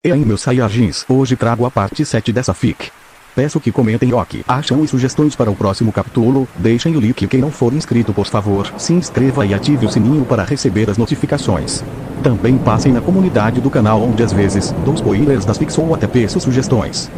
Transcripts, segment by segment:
E aí meus Saiyajins, hoje trago a parte 7 dessa fic. Peço que comentem o que acham e sugestões para o próximo capítulo, deixem o like e quem não for inscrito por favor, se inscreva e ative o sininho para receber as notificações. Também passem na comunidade do canal onde às vezes dou spoilers das fics ou até peço sugestões.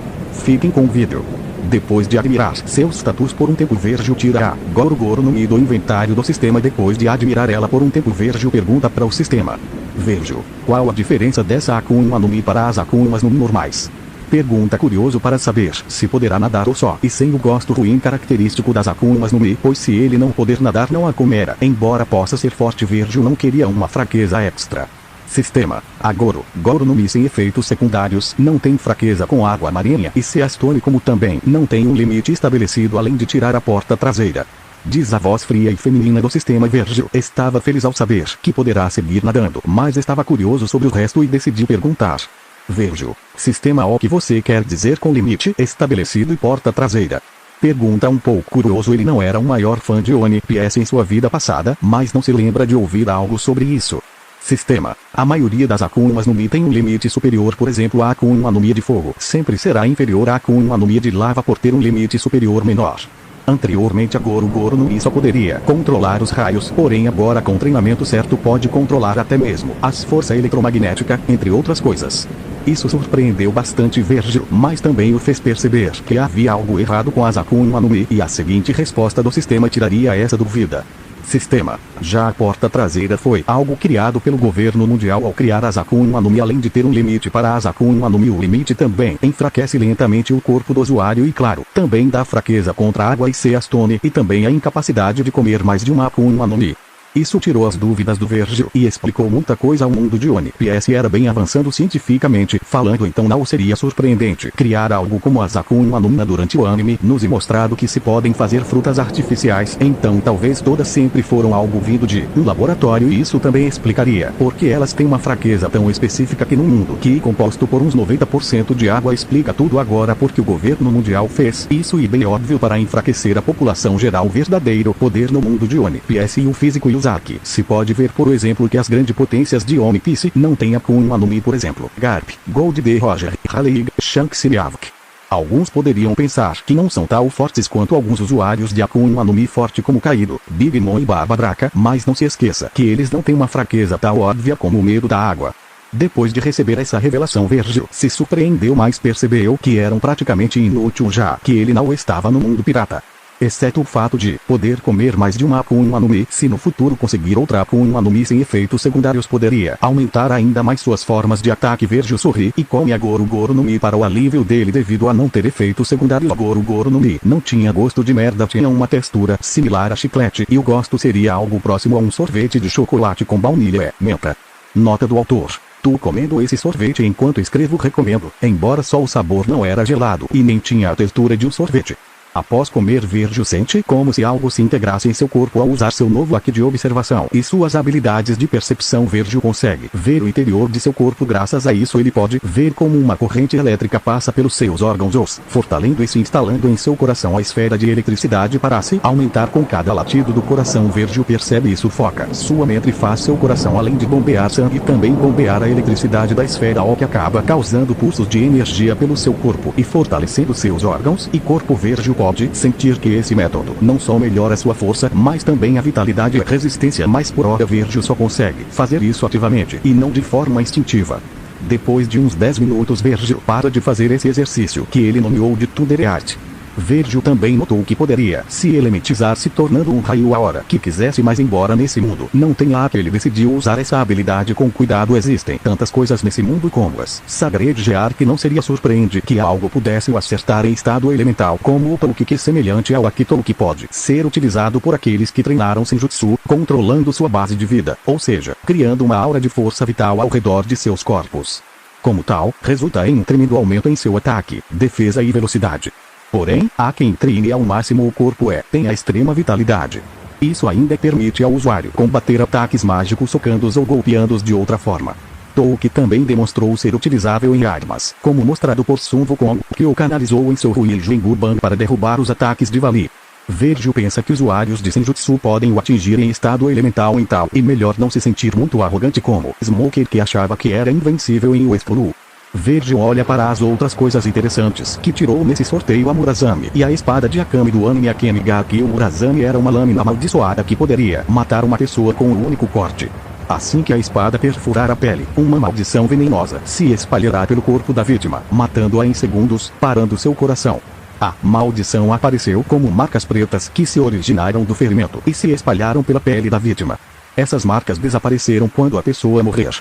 Fiquem com o vídeo. Depois de admirar seus status por um tempo, Virgil tira a Goro no Mi do inventário do sistema. Depois de admirar ela por um tempo, Virgil pergunta para o sistema: Virgil, qual a diferença dessa Akuma no Mi para as Akumas no Mi normais? Pergunta curioso para saber se poderá nadar ou só e sem o gosto ruim característico das Akumas no Mi, pois se ele não poder nadar não a comerá. Embora possa ser forte, Virgil não queria uma fraqueza extra. Sistema: a Goro no Mi sem efeitos secundários não tem fraqueza com água marinha e se Astone como também não tem um limite estabelecido além de tirar a porta traseira. Diz a voz fria e feminina do sistema. Virgil estava feliz ao saber que poderá seguir nadando, mas estava curioso sobre o resto e decidiu perguntar: Virgil, sistema, o que você quer dizer com limite estabelecido e porta traseira? Pergunta um pouco curioso. Ele não era um maior fã de One Piece em sua vida passada, mas não se lembra de ouvir algo sobre isso. Sistema: a maioria das Akumas no Mi tem um limite superior. Por exemplo, a Akuma no Mi de fogo sempre será inferior à Akuma no Mi de lava por ter um limite superior menor. Anteriormente a Goro no Mi só poderia controlar os raios, porém agora com treinamento certo pode controlar até mesmo as forças eletromagnéticas, entre outras coisas. Isso surpreendeu bastante Virgil, mas também o fez perceber que havia algo errado com as Akuma no Mi, e a seguinte resposta do sistema tiraria essa dúvida. Sistema: já a porta traseira foi algo criado pelo governo mundial ao criar as Akuma no Mi. Além de ter um limite para as Akuma no Mi, o limite também enfraquece lentamente o corpo do usuário e claro, também dá fraqueza contra a água e se Astone, e também a incapacidade de comer mais de uma Akuma no Mi. Isso tirou as dúvidas do Virgil e explicou muita coisa. O mundo de One Piece era bem avançando cientificamente falando, então não seria surpreendente criar algo como as Akuma no Mi. Durante o anime nos mostrado que se podem fazer frutas artificiais, então talvez todas sempre foram algo vindo de um laboratório, e isso também explicaria porque elas têm uma fraqueza tão específica que no mundo que é composto por uns 90% de água. Explica tudo agora porque o governo mundial fez isso e bem óbvio para enfraquecer a população geral. O verdadeiro poder no mundo de One Piece e o físico e Uzaki. Se pode ver por exemplo que as grandes potências de One Piece não têm Akuma no Mi, por exemplo, Garp, Gold D. Roger, Raleigh, Shanks e Mihawk. Alguns poderiam pensar que não são tão fortes quanto alguns usuários de Akuma no Mi forte como Kaido, Big Mom e Barba Draca, mas não se esqueça que eles não têm uma fraqueza tão óbvia como o medo da água. Depois de receber essa revelação, Virgil se surpreendeu, mas percebeu que eram praticamente inútil já que ele não estava no mundo pirata. Exceto o fato de poder comer mais de uma Akuma no Mi. Se no futuro conseguir outra Akuma no Mi sem efeitos secundários, poderia aumentar ainda mais suas formas de ataque. Virgil sorri e come a Goro no Mi para o alívio dele devido a não ter efeitos secundários. A Goro no Mi não tinha gosto de merda, tinha uma textura similar a chiclete e o gosto seria algo próximo a um sorvete de chocolate com baunilha e menta. Nota do autor: tô comendo esse sorvete enquanto escrevo, recomendo, embora só o sabor não era gelado e nem tinha a textura de um sorvete. Após comer, Virgil sente como se algo se integrasse em seu corpo ao usar seu novo haki de observação e suas habilidades de percepção. Virgil consegue ver o interior de seu corpo. Graças a isso ele pode ver como uma corrente elétrica passa pelos seus órgãos, fortalecendo e se instalando em seu coração. A esfera de eletricidade parece aumentar com cada latido do coração. Virgil percebe isso, foca sua mente e faz seu coração, além de bombear sangue, também bombear a eletricidade da esfera, o que acaba causando pulsos de energia pelo seu corpo e fortalecendo seus órgãos e corpo. Virgil pode sentir que esse método não só melhora sua força, mas também a vitalidade e resistência, mas por hora Virgil só consegue fazer isso ativamente e não de forma instintiva. Depois de uns 10 minutos, Virgil para de fazer esse exercício que ele nomeou de Thunder Art. Virgil também notou que poderia se elementizar, se tornando um raio a hora que quisesse, mas embora nesse mundo não tenha, ele decidiu usar essa habilidade com cuidado. Existem tantas coisas nesse mundo como as Sagredegear que não seria surpreende que algo pudesse o acertar em estado elemental, como o Touki, que é semelhante ao Akito, que pode ser utilizado por aqueles que treinaram Senjutsu, controlando sua base de vida, ou seja, criando uma aura de força vital ao redor de seus corpos. Como tal, resulta em um tremendo aumento em seu ataque, defesa e velocidade. Porém, há quem treine ao máximo o corpo tem a extrema vitalidade. Isso ainda permite ao usuário combater ataques mágicos socando-os ou golpeando-os de outra forma. Touki também demonstrou ser utilizável em armas, como mostrado por Sun Wukong, que o canalizou em seu Ruijin-Gurban para derrubar os ataques de Vali. Virgil pensa que usuários de Senjutsu podem o atingir em estado elemental e melhor não se sentir muito arrogante como Smoker, que achava que era invencível em Westfulu. Virgil olha para as outras coisas interessantes que tirou nesse sorteio a Murazami e a espada de Akame do anime Akame ga Kill. Murazami era uma lâmina amaldiçoada que poderia matar uma pessoa com um único corte. Assim que a espada perfurar a pele, uma maldição venenosa se espalhará pelo corpo da vítima, matando-a em segundos, parando seu coração. A maldição apareceu como marcas pretas que se originaram do ferimento e se espalharam pela pele da vítima. Essas marcas desapareceram quando a pessoa morrer.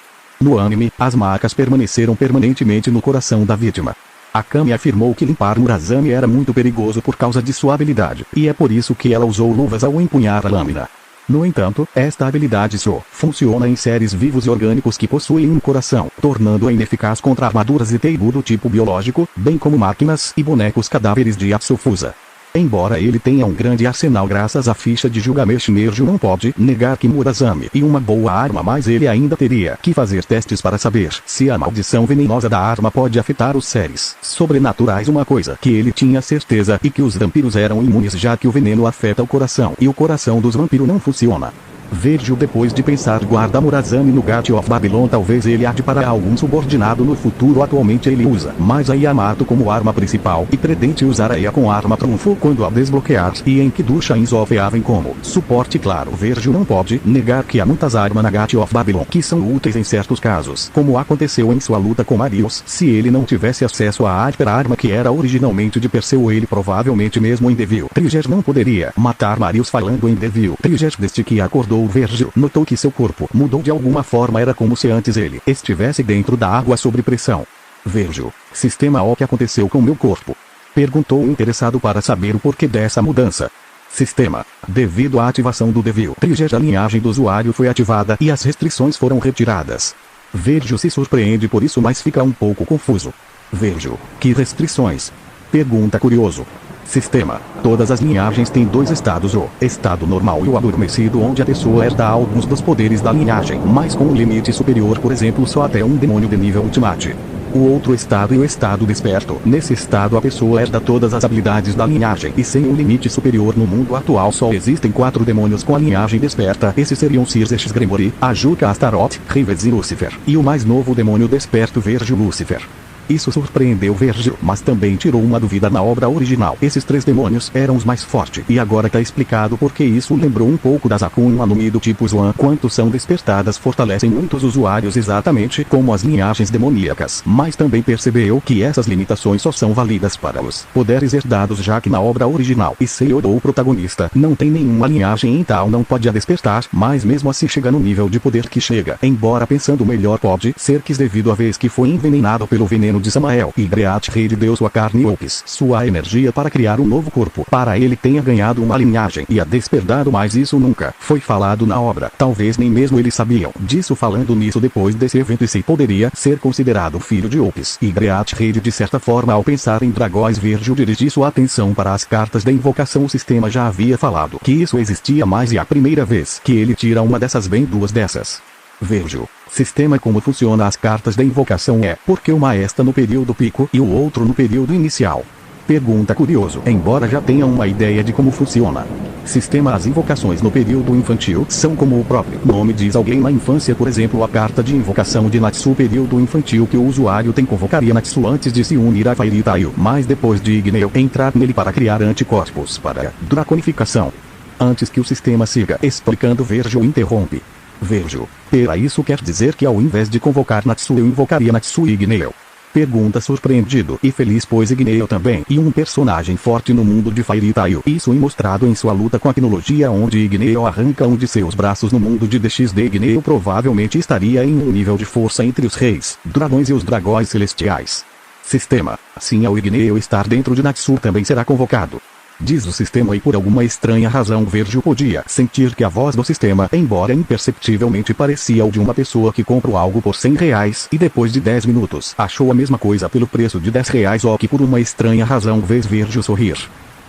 No anime, as marcas permaneceram permanentemente no coração da vítima. Akame afirmou que limpar Murazami era muito perigoso por causa de sua habilidade, e é por isso que ela usou luvas ao empunhar a lâmina. No entanto, esta habilidade só funciona em seres vivos e orgânicos que possuem um coração, tornando-a ineficaz contra armaduras e Teibu do tipo biológico, bem como máquinas e bonecos cadáveres de Atsufusa. Embora ele tenha um grande arsenal graças à ficha de Gilgamesh, Virgil não pode negar que Murazami e uma boa arma, mas ele ainda teria que fazer testes para saber se a maldição venenosa da arma pode afetar os seres sobrenaturais, uma coisa que ele tinha certeza e que os vampiros eram imunes, já que o veneno afeta o coração e o coração dos vampiros não funciona. Virgil, depois de pensar, guarda Murazami no Gate of Babylon. Talvez ele ade para algum subordinado no futuro. Atualmente ele usa mais a Yamato como arma principal e pretende usar a Aya com arma trunfo quando a desbloquear, e em Kidu Chains of Heaven como suporte. Claro, Virgil não pode negar que há muitas armas na Gate of Babylon que são úteis em certos casos, como aconteceu em sua luta com Marius. Se ele não tivesse acesso à Hyper arma que era originalmente de Perseu, ele provavelmente mesmo em Devil Trigger não poderia matar Marius. Falando em Devil Trigger, desde que acordou, Virgil notou que seu corpo mudou de alguma forma. Era como se antes ele estivesse dentro da água sob pressão. Virgil, sistema, o que aconteceu com meu corpo? Perguntou interessado para saber o porquê dessa mudança. Sistema, devido à ativação do Devil Trigger, a linhagem do usuário foi ativada e as restrições foram retiradas. Virgil se surpreende por isso, mas fica um pouco confuso. Virgil, que restrições? Pergunta curioso. Sistema, todas as linhagens têm dois estados, o estado normal e o adormecido, onde a pessoa herda alguns dos poderes da linhagem, mas com um limite superior, por exemplo só até um demônio de nível Ultimate. O outro estado é o estado desperto. Nesse estado a pessoa herda todas as habilidades da linhagem e sem um limite superior. No mundo atual só existem 4 demônios com a linhagem desperta. Esses seriam Circe, Gremory, Ajuka, Astaroth, Rives e Lúcifer. E o mais novo demônio desperto, Virgil Lúcifer. Isso surpreendeu Virgil, mas também tirou uma dúvida na obra original. Esses 3 demônios eram os mais fortes, e agora tá explicado porque isso lembrou um pouco das Akuma no Mi do tipo Swan. Quanto são despertadas fortalecem muitos usuários, exatamente como as linhagens demoníacas. Mas também percebeu que essas limitações só são válidas para os poderes herdados, já que na obra original Iseo, o protagonista, não tem nenhuma linhagem, então não pode a despertar, mas mesmo assim chega no nível de poder que chega. Embora pensando melhor, pode ser que devido à vez que foi envenenado pelo veneno de Samael e Great Rei deu sua carne Opis, sua energia para criar um novo corpo, para ele tenha ganhado uma linhagem e a despertado, mas isso nunca foi falado na obra. Talvez nem mesmo eles sabiam disso. Falando nisso, depois desse evento se poderia ser considerado filho de Opis e Great Rei. De certa forma, ao pensar em dragões, Virgil dirige sua atenção para as cartas da invocação. O sistema já havia falado que isso existia, mas é a primeira vez que ele tira uma dessas, bem 2 dessas. Virgil, sistema, como funciona as cartas da invocação é porque uma está no período pico e o outro no período inicial? Pergunta curioso, embora já tenha uma ideia de como funciona. Sistema, as invocações no período infantil são como o próprio nome diz, alguém na infância. Por exemplo, a carta de invocação de Natsu, período infantil, que o usuário tem, convocaria Natsu antes de se unir a Fairy Tail, mas depois de Igneo entrar nele para criar anticorpos para draconificação. Antes que o sistema siga explicando, Virgil interrompe. Virgil, pera, isso quer dizer que ao invés de convocar Natsu eu invocaria Natsu e Igneo? Pergunta surpreendido e feliz, pois Igneo também e um personagem forte no mundo de Fairy Tail. Isso é mostrado em sua luta com a tecnologia, onde Igneo arranca um de seus braços. No mundo de DxD, Igneo provavelmente estaria em um nível de força entre os reis, dragões e os dragões celestiais. Sistema, sim, ao Igneo estar dentro de Natsu também será convocado. Diz o sistema, e por alguma estranha razão Virgil podia sentir que a voz do sistema, embora imperceptivelmente, parecia o de uma pessoa que comprou algo por R$100 e depois de 10 minutos achou a mesma coisa pelo preço de R$10, ou que por uma estranha razão fez Virgil sorrir.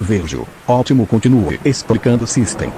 Virgil, ótimo, continue explicando System.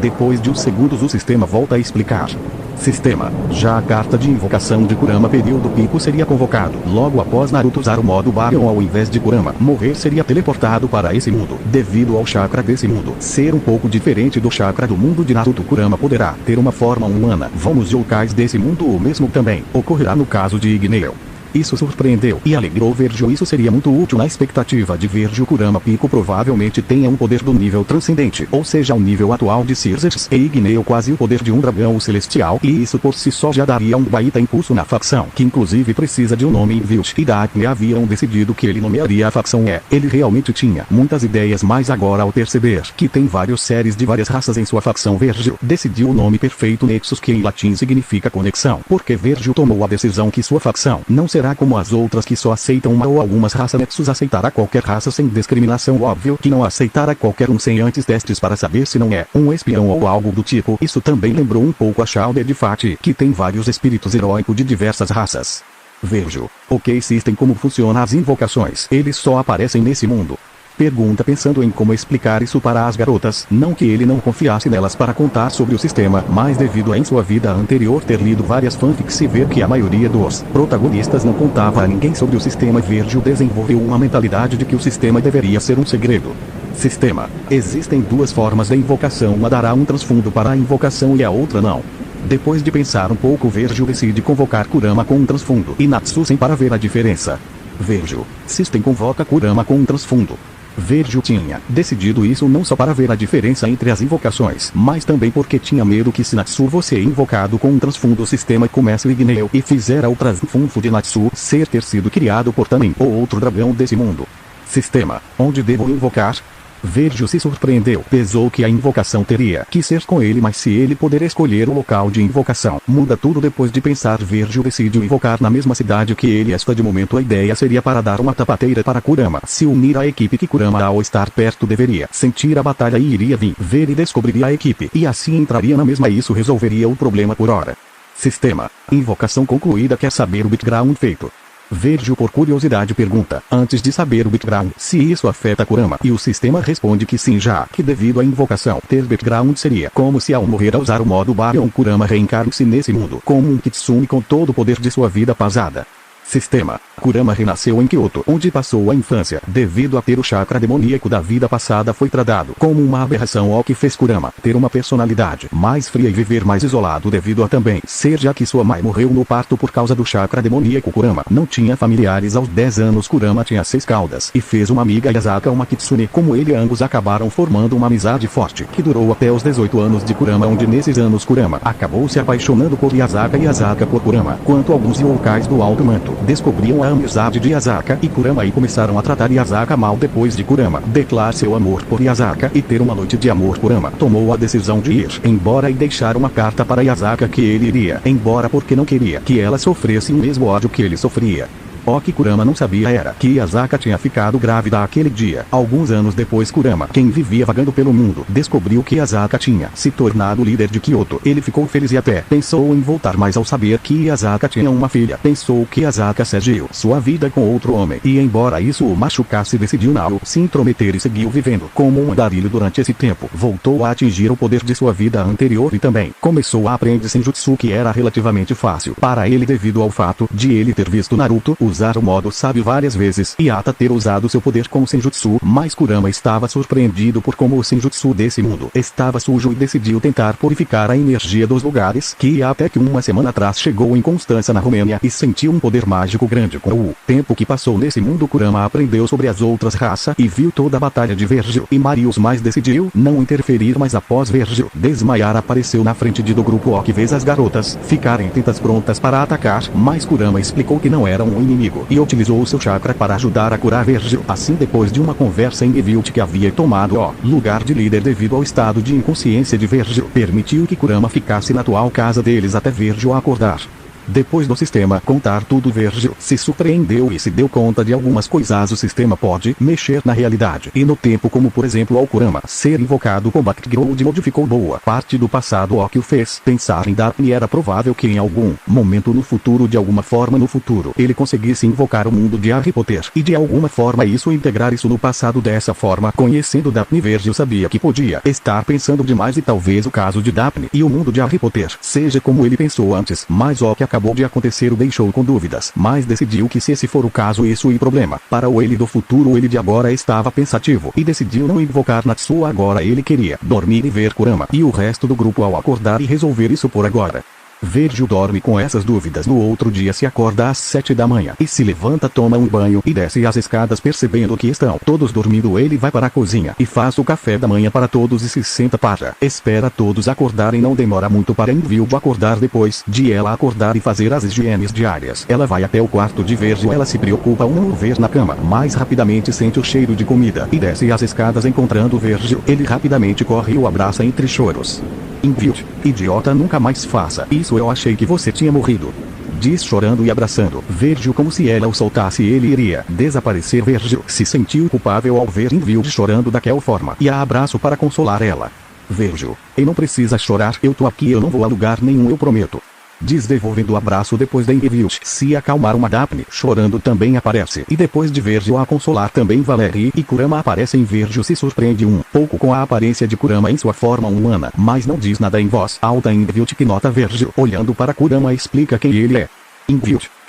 Depois de uns segundos o sistema volta a explicar. Sistema, já a carta de invocação de Kurama período pico seria convocado logo após Naruto usar o modo Baryon. Ao invés de Kurama morrer, seria teleportado para esse mundo. Devido ao chakra desse mundo ser um pouco diferente do chakra do mundo de Naruto, Kurama poderá ter uma forma humana. Vamos, yokais desse mundo, o mesmo também ocorrerá no caso de Igneo. Isso surpreendeu e alegrou Virgil. Isso seria muito útil na expectativa de Virgil. Kurama Pico provavelmente tenha um poder do nível transcendente, ou seja, o nível atual de Circes e Igneo, quase o poder de um dragão celestial, e isso por si só já daria um baita impulso na facção, que inclusive precisa de um nome. Wilt e Daphne haviam decidido que ele nomearia a facção. Ele realmente tinha muitas ideias, mas agora ao perceber que tem vários séries de várias raças em sua facção, Virgil decidiu o nome perfeito, Nexus, que em latim significa conexão, porque Virgil tomou a decisão que sua facção não será como as outras que só aceitam uma ou algumas raças. Nexus aceitará qualquer raça sem discriminação. Óbvio que não aceitará qualquer um sem antes testes para saber se não é um espião ou algo do tipo. Isso também lembrou um pouco a Chaldea de Fati, que tem vários espíritos heróicos de diversas raças. Virgil: ok, System, como funcionam as invocações? Eles só aparecem nesse mundo? Pergunta, pensando em como explicar isso para as garotas. Não que ele não confiasse nelas para contar sobre o sistema, mas devido a em sua vida anterior ter lido várias fanfics e ver que a maioria dos protagonistas não contava a ninguém sobre o sistema, Virgil desenvolveu uma mentalidade de que o sistema deveria ser um segredo. Sistema: existem duas formas de invocação, uma dará um transfundo para a invocação e a outra não. Depois de pensar um pouco, Virgil decide convocar Kurama com um transfundo e Natsusen para ver a diferença. Virgil: System convoca Kurama com um transfundo. Virgil tinha decidido isso não só para ver a diferença entre as invocações, mas também porque tinha medo que se Natsu fosse invocado com um transfundo, o sistema comece o Igneo e fizera o transfundo de Natsu ser ter sido criado por Tanin ou outro dragão desse mundo. Sistema: onde devo invocar? Virgil se surpreendeu. Pensou que a invocação teria que ser com ele, mas se ele poder escolher o local de invocação, muda tudo. Depois de pensar, Virgil decidiu invocar na mesma cidade que ele. Esta de momento a ideia seria para dar uma tapadeira para Kurama se unir à equipe, que Kurama, ao estar perto, deveria sentir a batalha e iria vir ver e descobriria a equipe, e assim entraria na mesma. Isso resolveria o problema por hora. Sistema: invocação concluída. Quer saber o background feito? Virgil, por curiosidade, pergunta, antes de saber o background, se isso afeta Kurama, e o sistema responde que sim, já que devido à invocação ter background seria como se ao morrer ao usar o modo Baryon, Kurama reencarne-se nesse mundo como um Kitsune com todo o poder de sua vida passada. Sistema: Kurama renasceu em Kyoto, onde passou a infância. Devido a ter o chakra demoníaco da vida passada, foi tratado como uma aberração, o que fez Kurama ter uma personalidade mais fria e viver mais isolado, devido a também ser já que sua mãe morreu no parto por causa do chakra demoníaco. Kurama não tinha familiares. Aos 10 anos Kurama tinha 6 caudas e fez uma amiga, Yasaka, uma kitsune. Como ele, ambos acabaram formando uma amizade forte que durou até os 18 anos de Kurama, onde nesses anos Kurama acabou se apaixonando por Yasaka e Yasaka por Kurama. Quanto alguns yokais do alto manto descobriam a amizade de Yasaka e Kurama e começaram a tratar Yasaka mal. Depois de Kurama declarar seu amor por Yasaka e ter uma noite de amor, Kurama tomou a decisão de ir embora e deixar uma carta para Yasaka que ele iria embora porque não queria que ela sofresse o mesmo ódio que ele sofria. O que Kurama não sabia era que Yasaka tinha ficado grávida aquele dia. Alguns anos depois, Kurama, quem vivia vagando pelo mundo, descobriu que Yasaka tinha se tornado líder de Kyoto. Ele ficou feliz e até pensou em voltar, mas ao saber que Yasaka tinha uma filha, pensou que Yasaka seguiu sua vida com outro homem, e embora isso o machucasse, decidiu não se intrometer e seguiu vivendo como um andarilho durante esse tempo. Voltou a atingir o poder de sua vida anterior e também começou a aprender Senjutsu, que era relativamente fácil para ele devido ao fato de ele ter visto Naruto usar o modo sábio várias vezes e até ter usado seu poder com o Senjutsu. Mas Kurama estava surpreendido por como o Senjutsu desse mundo estava sujo e decidiu tentar purificar a energia dos lugares, que até que uma semana atrás chegou em Constança, na Romênia, e sentiu um poder mágico grande. Com o tempo que passou nesse mundo, Kurama aprendeu sobre as outras raças e viu toda a batalha de Virgil e Marius, mas decidiu não interferir. Mas após Virgil desmaiar, apareceu na frente do grupo, o que fez as garotas ficarem tentas prontas para atacar, mas Kurama explicou que não era um inimigo e utilizou seu chakra para ajudar a curar Virgil. Assim, depois de uma conversa em Wilt, que havia tomado o lugar de líder devido ao estado de inconsciência de Virgil, permitiu que Kurama ficasse na atual casa deles até Virgil acordar. Depois do sistema contar tudo, Virgil se surpreendeu e se deu conta de algumas coisas. O sistema pode mexer na realidade e no tempo, como por exemplo ao Kurama ser invocado com background, modificou boa parte do passado, o que o fez pensar em Daphne. Era provável que em algum momento no futuro, de alguma forma no futuro, ele conseguisse invocar o mundo de Harry Potter e de alguma forma isso integrar isso no passado. Dessa forma, conhecendo Daphne, Virgil sabia que podia estar pensando demais e talvez o caso de Daphne e o mundo de Harry Potter seja como ele pensou antes, mas o que acabou de acontecer o deixou com dúvidas, mas decidiu que se esse for o caso, isso é problema para o ele do futuro. Ele de agora estava pensativo e decidiu não invocar Natsu. Agora ele queria dormir e ver Kurama e o resto do grupo ao acordar e resolver isso por agora. Virgil dorme com essas dúvidas. No outro dia se acorda às 7 da manhã e se levanta, toma um banho e desce as escadas. Percebendo que estão todos dormindo, ele vai para a cozinha e faz o café da manhã para todos e se senta para espera todos acordarem. Não demora muito para Virgil acordar. Depois de ela acordar e fazer as higienes diárias, ela vai até o quarto de Virgil. Ela se preocupa em não o ver na cama, mas rapidamente sente o cheiro de comida e desce as escadas. Encontrando Virgil, ele rapidamente corre e o abraça entre choros. Virgil, idiota, nunca mais faça isso, eu achei que você tinha morrido. Diz chorando e abraçando Virgil como se ela o soltasse ele iria desaparecer. Virgil se sentiu culpável ao ver Virgil chorando daquela forma e a abraço para consolar ela. Virgil, e não precisa chorar, eu tô aqui, eu não vou a lugar nenhum, eu prometo. Diz devolvendo o abraço. Depois de Virgil se acalmar, uma Daphne chorando também aparece e depois de Virgil a consolar também Valerie e Kurama aparecem. Virgil se surpreende um pouco com a aparência de Kurama em sua forma humana, mas não diz nada em voz alta. Virgil que nota Virgil olhando para Kurama explica quem ele é.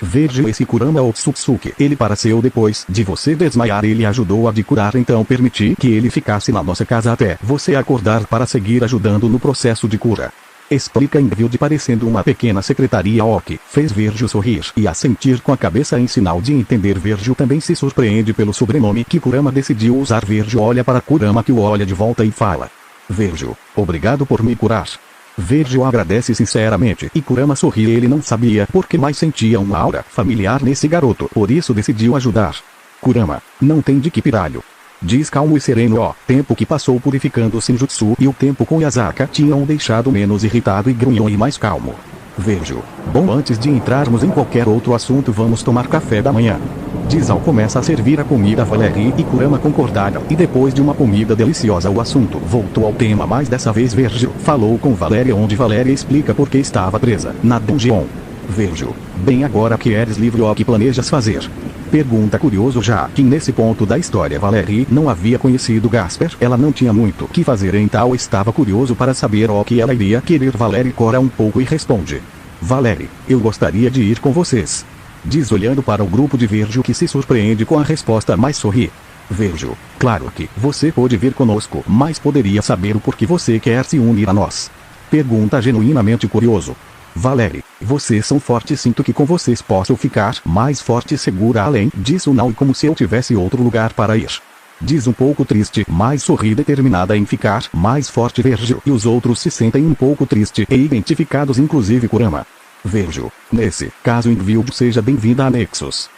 Virgil, esse Kurama Otsutsuki, ele apareceu depois de você desmaiar, ele ajudou a te curar, então permiti que ele ficasse na nossa casa até você acordar para seguir ajudando no processo de cura. Explica Virgil parecendo uma pequena secretaria. O que fez Virgil sorrir e assentir com a cabeça em sinal de entender. Virgil também se surpreende pelo sobrenome que Kurama decidiu usar. Virgil olha para Kurama que o olha de volta e fala: Virgil, obrigado por me curar. Virgil agradece sinceramente e Kurama sorri. Ele não sabia por que, mas sentia uma aura familiar nesse garoto, por isso decidiu ajudar. Kurama, não tem de que piralho. Diz calmo e sereno. O tempo que passou purificando Shinjutsu e o tempo com Yasaka tinham deixado menos irritado e grunhão e mais calmo. Virgil, bom, antes de entrarmos em qualquer outro assunto, vamos tomar café da manhã. Diz ao começa a servir a comida. Valerie e Kurama concordaram e depois de uma comida deliciosa o assunto voltou ao tema, mas dessa vez Virgil falou com Valerie, onde Valerie explica por que estava presa na dungeon. Virgil, bem, agora que eres livre, o que planejas fazer? Pergunta curioso, já que nesse ponto da história Valerie não havia conhecido Gasper, ela não tinha muito que fazer, então estava curioso para saber o que ela iria querer. Valerie cora um pouco e responde: Valerie, eu gostaria de ir com vocês. Diz olhando para o grupo de Virgil que se surpreende com a resposta, mas sorri. Virgil, claro que você pode vir conosco, mas poderia saber o porquê você quer se unir a nós? Pergunta genuinamente curioso. Valerie, vocês são fortes, sinto que com vocês posso ficar mais forte e segura. Além disso, não é como se eu tivesse outro lugar para ir. Diz um pouco triste, mas sorri determinada em ficar mais forte. Virgil e os outros se sentem um pouco tristes e identificados, inclusive Kurama. Virgil, nesse caso Virgil, seja bem-vinda a Nexus.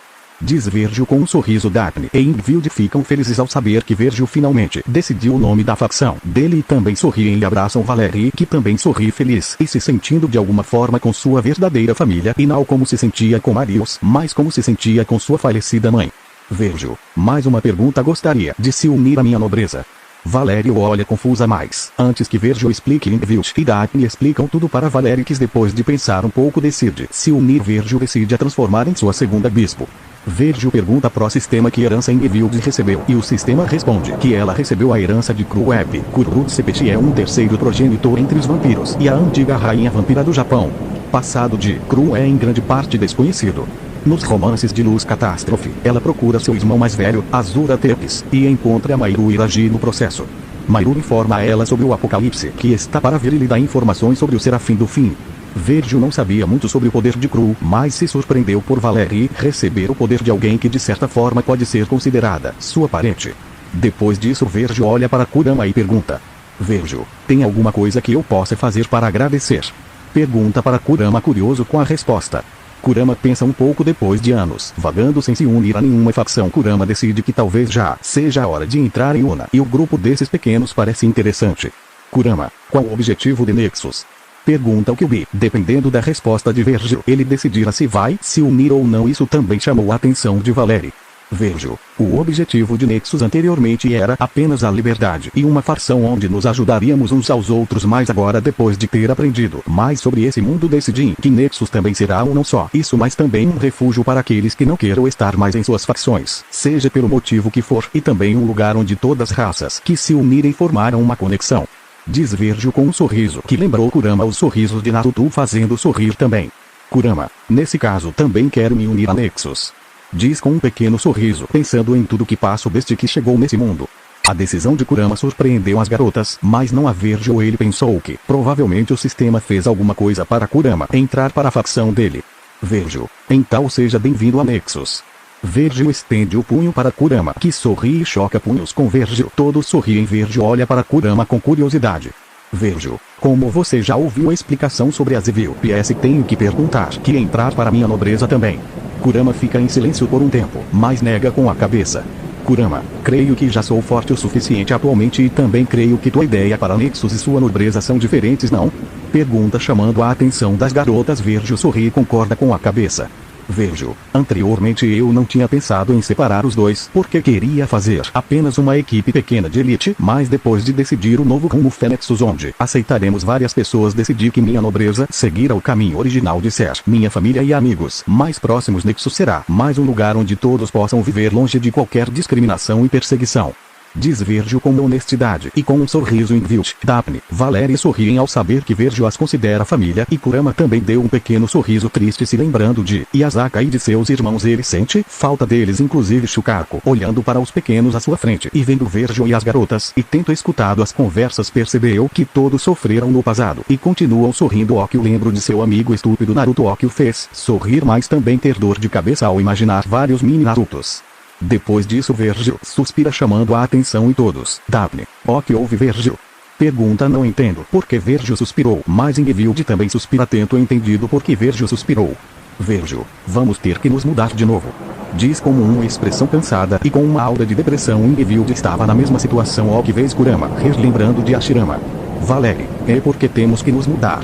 Diz Virgil com um sorriso. Daphne e Virgil ficam felizes ao saber que Virgil finalmente decidiu o nome da facção dele e também sorriem e abraçam Valerie, que também sorri feliz e se sentindo de alguma forma com sua verdadeira família e não como se sentia com Marius, mas como se sentia com sua falecida mãe. Virgil, mais uma pergunta, gostaria de se unir à minha nobreza? Valerie o olha confusa, mas antes que Virgil explique, Virgil e Daphne explicam tudo para Valerie, que depois de pensar um pouco decide se unir. Virgil decide a transformar em sua segunda bispo. Virgil pergunta pro sistema que herança Virgil recebeu e o sistema responde que ela recebeu a herança de Crueb. Kurut Sepeti é um terceiro progenitor entre os vampiros e a antiga rainha vampira do Japão. Passado de Cru é em grande parte desconhecido. Nos romances de Luz Catástrofe, ela procura seu irmão mais velho, Azura Tepes, e encontra Mairu Iraji no processo. Mairu informa a ela sobre o apocalipse que está para vir e lhe dá informações sobre o serafim do fim. Virgil não sabia muito sobre o poder de Cru, mas se surpreendeu por Valerie receber o poder de alguém que de certa forma pode ser considerada sua parente. Depois disso Virgil olha para Kurama e pergunta: Virgil, tem alguma coisa que eu possa fazer para agradecer? Pergunta para Kurama, curioso com a resposta. Kurama pensa um pouco. Depois de anos vagando sem se unir a nenhuma facção, Kurama decide que talvez já seja a hora de entrar em Una, e o grupo desses pequenos parece interessante. Kurama, qual o objetivo de Nexus? Pergunta o Kyubi. Dependendo da resposta de Virgil, ele decidirá se vai se unir ou não. Isso também chamou a atenção de Valerie. Virgil, o objetivo de Nexus anteriormente era apenas a liberdade e uma facção onde nos ajudaríamos uns aos outros, mas agora, depois de ter aprendido mais sobre esse mundo, decidi que Nexus também será não só isso, mas também um refúgio para aqueles que não queiram estar mais em suas facções, seja pelo motivo que for, e também um lugar onde todas as raças que se unirem formaram uma conexão. Diz Virgil com um sorriso que lembrou Kurama os sorrisos de Naruto, fazendo sorrir também. Kurama, nesse caso também quero me unir a Nexus. Diz com um pequeno sorriso, pensando em tudo que passo desde que chegou nesse mundo. A decisão de Kurama surpreendeu as garotas, mas não a Virgil. Ele pensou que, provavelmente o sistema fez alguma coisa para Kurama entrar para a facção dele. Virgil, então seja bem-vindo a Nexus. Virgil estende o punho para Kurama, que sorri e choca punhos com Virgil. Todos sorriem. Virgil olha para Kurama com curiosidade. Virgil, como você já ouviu a explicação sobre a Zivil PS, tenho que perguntar que entrar para minha nobreza também. Kurama fica em silêncio por um tempo, mas nega com a cabeça. Kurama, creio que já sou forte o suficiente atualmente e também creio que tua ideia para Nexus e sua nobreza são diferentes, não? Pergunta chamando a atenção das garotas. Virgil sorri e concorda com a cabeça. Virgil, anteriormente eu não tinha pensado em separar os dois porque queria fazer apenas uma equipe pequena de elite, mas depois de decidir o novo rumo Fênixus, onde aceitaremos várias pessoas, decidi que minha nobreza seguirá o caminho original de ser minha família e amigos mais próximos. Nexus será mais um lugar onde todos possam viver longe de qualquer discriminação e perseguição. Diz Virgil com honestidade e com um sorriso em Vilt. Daphne, Valerie sorriem ao saber que Virgil as considera família, e Kurama também deu um pequeno sorriso triste se lembrando de Yasaka e de seus irmãos. Ele sente falta deles, inclusive Shukaku, olhando para os pequenos à sua frente e vendo Virgil e as garotas, e tendo escutado as conversas percebeu que todos sofreram no passado e continuam sorrindo. Okio lembro de seu amigo estúpido Naruto. Okio fez sorrir, mas também ter dor de cabeça ao imaginar vários mini Narutos. Depois disso Virgil suspira chamando a atenção e todos. Daphne, o que houve? Virgil pergunta. Não entendo porque Virgil suspirou, mas Ingvild também suspira. Tento entendido porque Virgil suspirou. Virgil, vamos ter que nos mudar de novo. Diz com uma expressão cansada e com uma aura de depressão. Ingvild estava na mesma situação ao que vez Kurama, relembrando de Hashirama. Valerie, é porque temos que nos mudar?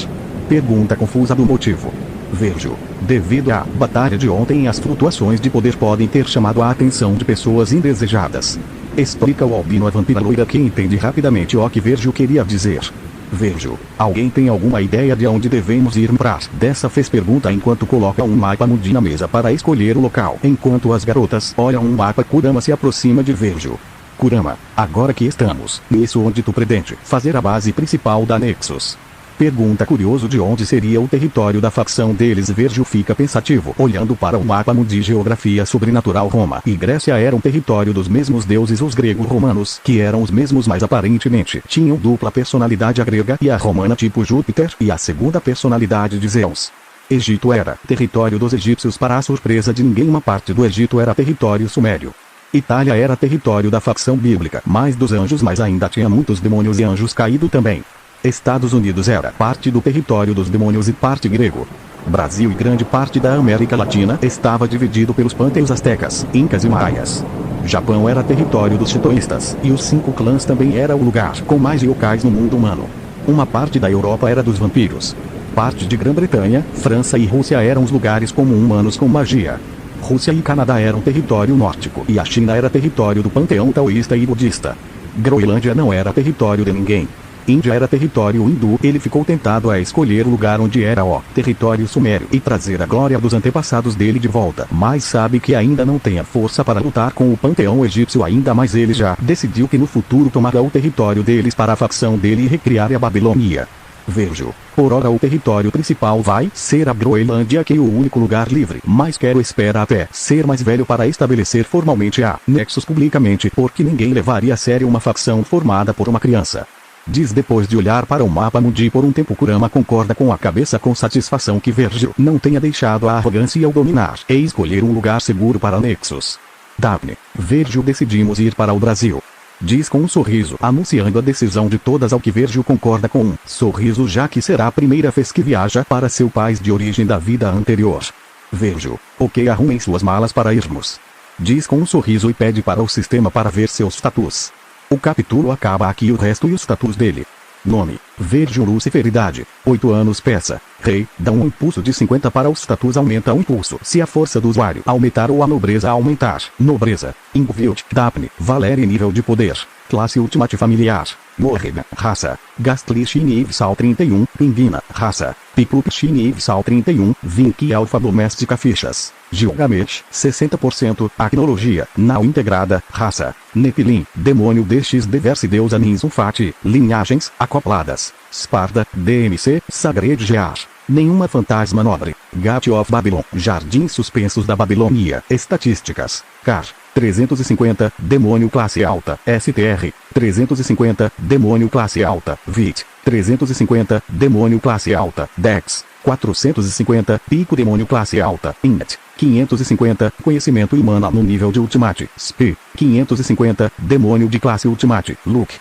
Pergunta confusa do motivo. Virgil, devido à batalha de ontem, as flutuações de poder podem ter chamado a atenção de pessoas indesejadas. Explica o albino. A vampira loira que entende rapidamente o que Virgil queria dizer. Virgil, alguém tem alguma ideia de onde devemos ir pra? Dessa vez pergunta enquanto coloca um mapa mundi na mesa para escolher o local. Enquanto as garotas olham um mapa, Kurama se aproxima de Virgil. Kurama, agora que estamos nisso, onde tu pretende fazer a base principal da Nexus? Pergunta curioso de onde seria o território da facção deles. Virgil fica pensativo, olhando para o mapa mundi. Geografia sobrenatural. Roma e Grécia eram território dos mesmos deuses. Os grego-romanos, que eram os mesmos, mas aparentemente tinham dupla personalidade, a grega e a romana tipo Júpiter, e a segunda personalidade de Zeus. Egito era território dos egípcios. Para a surpresa de ninguém, uma parte do Egito era território sumério. Itália era território da facção bíblica, mais dos anjos, mas ainda tinha muitos demônios e anjos caídos também. Estados Unidos era parte do território dos demônios e parte grego. Brasil e grande parte da América Latina estava dividido pelos panteões astecas, incas e maias. Japão era território dos chitoístas, e os 5 clãs também era o lugar com mais yokais no mundo humano. Uma parte da Europa era dos vampiros. Parte de Grã-Bretanha, França e Rússia eram os lugares como humanos com magia. Rússia e Canadá eram território nórdico, e a China era território do panteão taoísta e budista. Groenlândia não era território de ninguém. Índia era território hindu. Ele ficou tentado a escolher o lugar onde era o território sumério e trazer a glória dos antepassados dele de volta, mas sabe que ainda não tem a força para lutar com o panteão egípcio ainda, mas ele já decidiu que no futuro tomará o território deles para a facção dele e recriar a Babilônia. Virgil, por ora o território principal vai ser a Groenlândia, que é o único lugar livre, mas quero esperar até ser mais velho para estabelecer formalmente a Nexus publicamente, porque ninguém levaria a sério uma facção formada por uma criança. Diz depois de olhar para o mapa mundi por um tempo. Kurama concorda com a cabeça com satisfação que Virgil não tenha deixado a arrogância ao dominar e escolher um lugar seguro para Nexus. Daphne, Virgil, decidimos ir para o Brasil. Diz com um sorriso, anunciando a decisão de todas, ao que Virgil concorda com um sorriso, já que será a primeira vez que viaja para seu país de origem da vida anterior. Virgil, ok, arrumem suas malas para irmos. Diz com um sorriso e pede para o sistema para ver seus status. O capítulo acaba aqui. O resto e os status dele. Nome: Virgil Lucifer. Idade: 8 anos. Peça: Rei. Dá um impulso de 50 para os status. Aumenta o impulso se a força do usuário aumentar ou a nobreza aumentar. Nobreza: Ingvild, Daphne, Valerie. Nível de poder: classe Ultimate Familiar. Morrigan, raça: Gastly Shiniv Sal 31. Pingvina, raça: Piclup Shiniv Sal 31. Vinky Alpha Doméstica. Fichas: Gilgamesh, 60%. Tecnologia: Nau integrada. Raça: Nephilim. Demônio DX Deverse. Deusa Ninzufati. Linhagens: acopladas. Sparda, DMC, Sagred Gear. Nenhuma fantasma nobre. Gate of Babylon. Jardins suspensos da Babilônia. Estatísticas. Car. 350. Demônio classe alta. STR. 350. Demônio classe alta. VIT. 350. Demônio classe alta. Dex. 450. Pico demônio classe alta. INT. 550. Conhecimento humano no nível de Ultimate. SP. 550. Demônio de classe Ultimate. Look.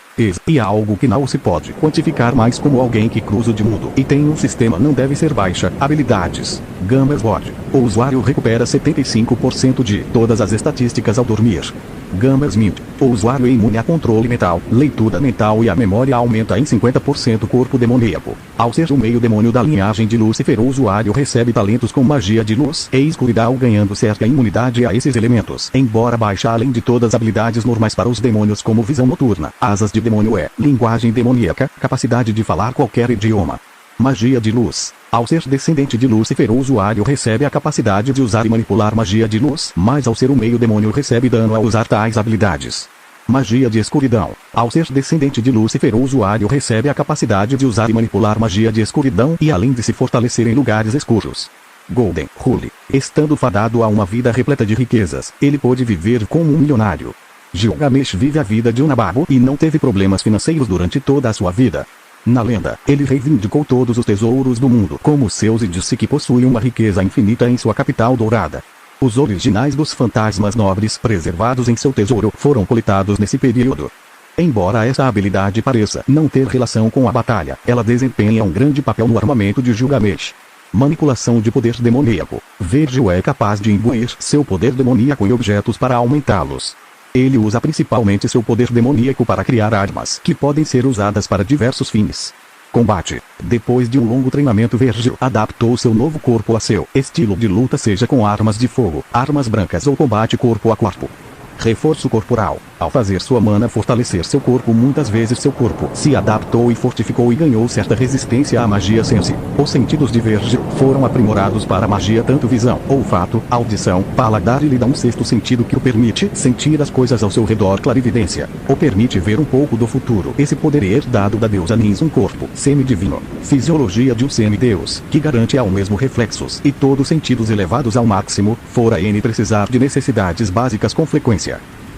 E algo que não se pode quantificar mais como alguém que cruza de mundo e tem um sistema não deve ser baixa. Habilidades. Gamers Mod. O usuário recupera 75% de todas as estatísticas ao dormir. Gamers Mint. O usuário é imune a controle mental, leitura mental e a memória aumenta em 50% corpo demoníaco. Ao ser o meio demônio da linhagem de Lúcifer, o usuário recebe talentos com magia de luz e escuridão, ganhando certa imunidade a esses elementos, embora baixa além de todas as habilidades normais para os demônios como visão noturna, asas de demônio linguagem demoníaca, capacidade de falar qualquer idioma. Magia de luz. Ao ser descendente de Lúcifer, o usuário recebe a capacidade de usar e manipular magia de luz, mas ao ser o meio demônio recebe dano ao usar tais habilidades. Magia de escuridão. Ao ser descendente de Lúcifer, o usuário recebe a capacidade de usar e manipular magia de escuridão e além de se fortalecer em lugares escuros. Golden Rule. Estando fadado a uma vida repleta de riquezas, ele pôde viver como um milionário. Gilgamesh vive a vida de um nababo e não teve problemas financeiros durante toda a sua vida. Na lenda, ele reivindicou todos os tesouros do mundo como seus e disse que possui uma riqueza infinita em sua capital dourada. Os originais dos fantasmas nobres preservados em seu tesouro foram coletados nesse período. Embora essa habilidade pareça não ter relação com a batalha, ela desempenha um grande papel no armamento de Gilgamesh. Manipulação de poder demoníaco. Virgil é capaz de imbuir seu poder demoníaco em objetos para aumentá-los. Ele usa principalmente seu poder demoníaco para criar armas que podem ser usadas para diversos fins. Combate. Depois de um longo treinamento, Virgil adaptou seu novo corpo a seu estilo de luta, seja com armas de fogo, armas brancas ou combate corpo a corpo. Reforço corporal. Ao fazer sua mana fortalecer seu corpo, muitas vezes seu corpo se adaptou e fortificou e ganhou certa resistência à magia sense. Os sentidos de Virgil foram aprimorados para a magia, tanto visão, olfato, audição, paladar, e lhe dá um sexto sentido que o permite sentir as coisas ao seu redor. Clarividência. O permite ver um pouco do futuro. Esse poder é herdado da deusa Nis, um corpo semidivino. Fisiologia de um semideus, que garante ao mesmo reflexos e todos sentidos elevados ao máximo, fora N precisar de necessidades básicas com frequência.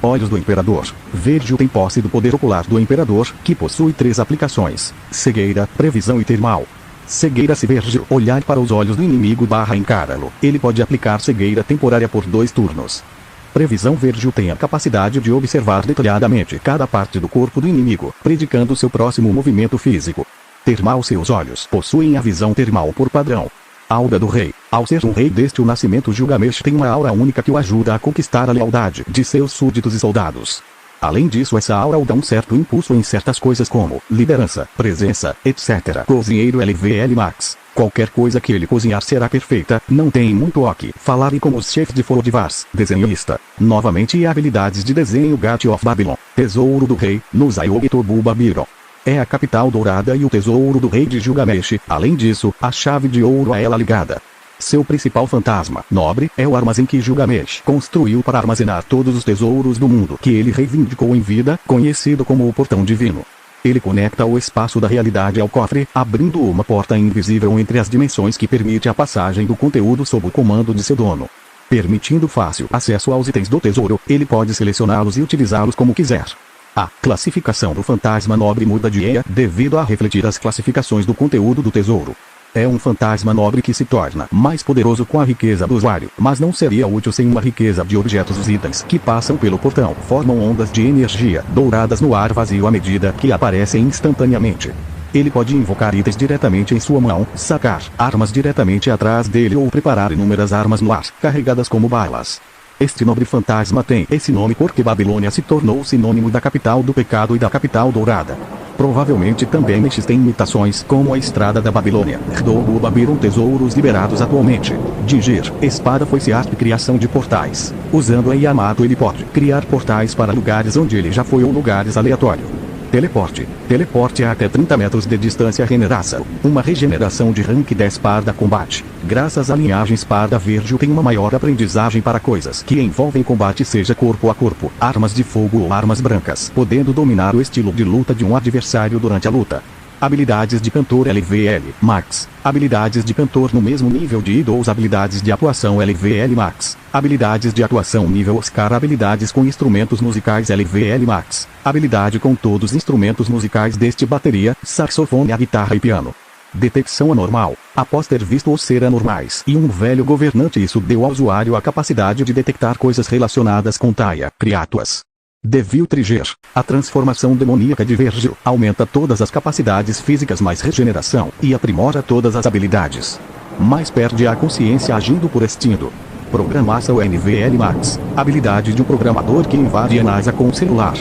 Olhos do Imperador. Virgil tem posse do poder ocular do Imperador, que possui 3 aplicações: cegueira, previsão e termal. Cegueira. Se Virgil olhar para os olhos do inimigo / encará-lo, ele pode aplicar cegueira temporária por 2 turnos. Previsão. Virgil tem a capacidade de observar detalhadamente cada parte do corpo do inimigo, predicando seu próximo movimento físico. Termal. Seus olhos possuem a visão termal por padrão. Aura do Rei. Ao ser um rei desde o nascimento, Gilgamesh tem uma aura única que o ajuda a conquistar a lealdade de seus súditos e soldados. Além disso, essa aura o dá um certo impulso em certas coisas como liderança, presença, etc. Cozinheiro. LVL Max. Qualquer coisa que ele cozinhar será perfeita, não tem muito o que falar. E como os chefes de Forodvars. Desenhista. Novamente, e habilidades de desenho. Gate of Babylon. Tesouro do Rei, no Zayog-Tobu Babylon. É a capital dourada e o tesouro do rei de Gilgamesh. Além disso, a chave de ouro a ela ligada. Seu principal fantasma nobre é o armazém que Gilgamesh construiu para armazenar todos os tesouros do mundo que ele reivindicou em vida, conhecido como o Portão Divino. Ele conecta o espaço da realidade ao cofre, abrindo uma porta invisível entre as dimensões que permite a passagem do conteúdo sob o comando de seu dono. Permitindo fácil acesso aos itens do tesouro, ele pode selecioná-los e utilizá-los como quiser. A classificação do fantasma nobre muda de EA devido a refletir as classificações do conteúdo do tesouro. É um fantasma nobre que se torna mais poderoso com a riqueza do usuário, mas não seria útil sem uma riqueza de objetos. Os itens que passam pelo portão formam ondas de energia douradas no ar vazio à medida que aparecem instantaneamente. Ele pode invocar itens diretamente em sua mão, sacar armas diretamente atrás dele ou preparar inúmeras armas no ar, carregadas como balas. Este nobre fantasma tem esse nome porque Babilônia se tornou sinônimo da capital do pecado e da capital dourada. Provavelmente também existem imitações como a Estrada da Babilônia, Rdobu Babylon. Tesouros liberados atualmente. Dingir. Espada, foice, arte, criação de portais. Usando a Yamato ele pode criar portais para lugares onde ele já foi ou lugares aleatórios. Teleporte. Teleporte a até 30 metros de distância. Regeneração. Uma regeneração de rank 10 Parda combate. Graças à linhagem Parda, Virgil tem uma maior aprendizagem para coisas que envolvem combate, seja corpo a corpo, armas de fogo ou armas brancas, podendo dominar o estilo de luta de um adversário durante a luta. Habilidades de cantor LVL Max. Habilidades de cantor no mesmo nível de idols. Habilidades de atuação LVL Max. Habilidades de atuação nível Oscar. Habilidades com instrumentos musicais LVL Max. Habilidade com todos os instrumentos musicais deste: bateria, saxofone, a guitarra e piano. Detecção anormal. Após ter visto os ser anormais e um velho governante, isso deu ao usuário a capacidade de detectar coisas relacionadas com Taia, Criatuas. Devil Trigger. A transformação demoníaca de Virgil aumenta todas as capacidades físicas mais regeneração e aprimora todas as habilidades. Mas perde a consciência agindo por instinto. Programação NVL Max. Habilidade de um programador que invade a NASA com um celular.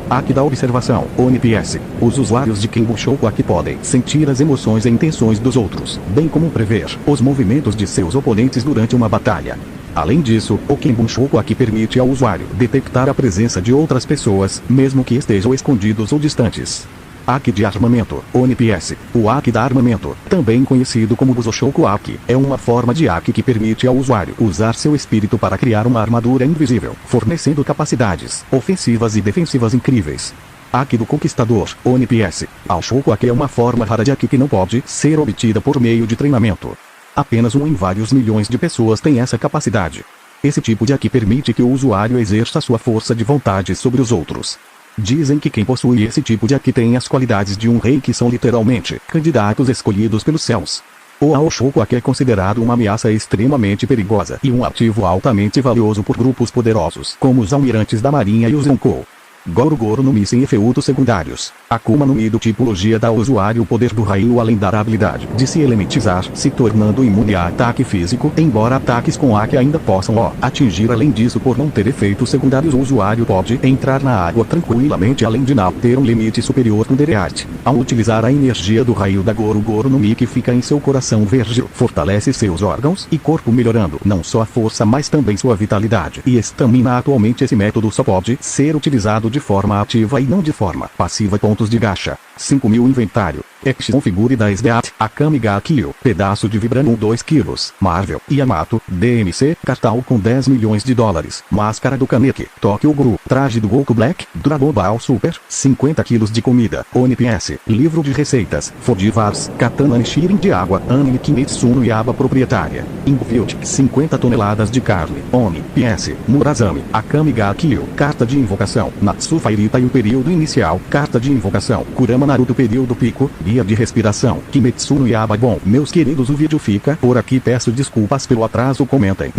Hack da observação, ONPS. Os usuários de Kenbu Shoku podem sentir as emoções e intenções dos outros, bem como prever os movimentos de seus oponentes durante uma batalha. Além disso, o Kenbu Shoku permite ao usuário detectar a presença de outras pessoas, mesmo que estejam escondidos ou distantes. Hack de armamento, ONPS. O hack da armamento, também conhecido como Busoshoku Hack, é uma forma de hack que permite ao usuário usar seu espírito para criar uma armadura invisível, fornecendo capacidades ofensivas e defensivas incríveis. Hack do Conquistador, ONPS. A Shoku Hack é uma forma rara de hack que não pode ser obtida por meio de treinamento. Apenas um em vários milhões de pessoas tem essa capacidade. Esse tipo de hack permite que o usuário exerça sua força de vontade sobre os outros. Dizem que quem possui esse tipo de hack tem as qualidades de um rei, que são literalmente candidatos escolhidos pelos céus. O Aoshoku é considerado uma ameaça extremamente perigosa e um ativo altamente valioso por grupos poderosos, como os almirantes da marinha e os Yonkou. Goro no Mi sem efeitos secundários. Akuma no Mi do tipologia dá ao usuário o poder do raio, além da habilidade de se elementizar, se tornando imune a ataque físico, embora ataques com hack ainda possam atingir. Além disso, por não ter efeitos secundários, o usuário pode entrar na água tranquilamente, além de não ter um limite superior no Dereat. Ao utilizar a energia do raio da Goro no Mi, que fica em seu coração, Virgil fortalece seus órgãos e corpo, melhorando não só a força, mas também sua vitalidade e estamina. Atualmente esse método só pode ser utilizado de forma ativa e não de forma passiva. Pontos de gacha: 5.000 inventário. Action figure da SDAT, Akame ga Kill, pedaço de Vibranium 2 kg, Marvel, Yamato, DMC, cartão com 10 milhões de dólares, máscara do Kaneki, Tokyo Guru, traje do Goku Black, Dragon Ball Super, 50 kg de comida, ONPS, livro de receitas, Fodivars, Katana Nishirin de água, anime Kimetsu no Yaiba proprietária, Infield, 50 toneladas de carne, ONPS, Murazami, Akame ga Kill, carta de invocação, Natsu Fairita e o período inicial, carta de invocação, Kurama Naruto período pico, guia de respiração, Kimetsu no Yaiba. Bom, meus queridos, o vídeo fica por aqui. Peço desculpas pelo atraso, comentem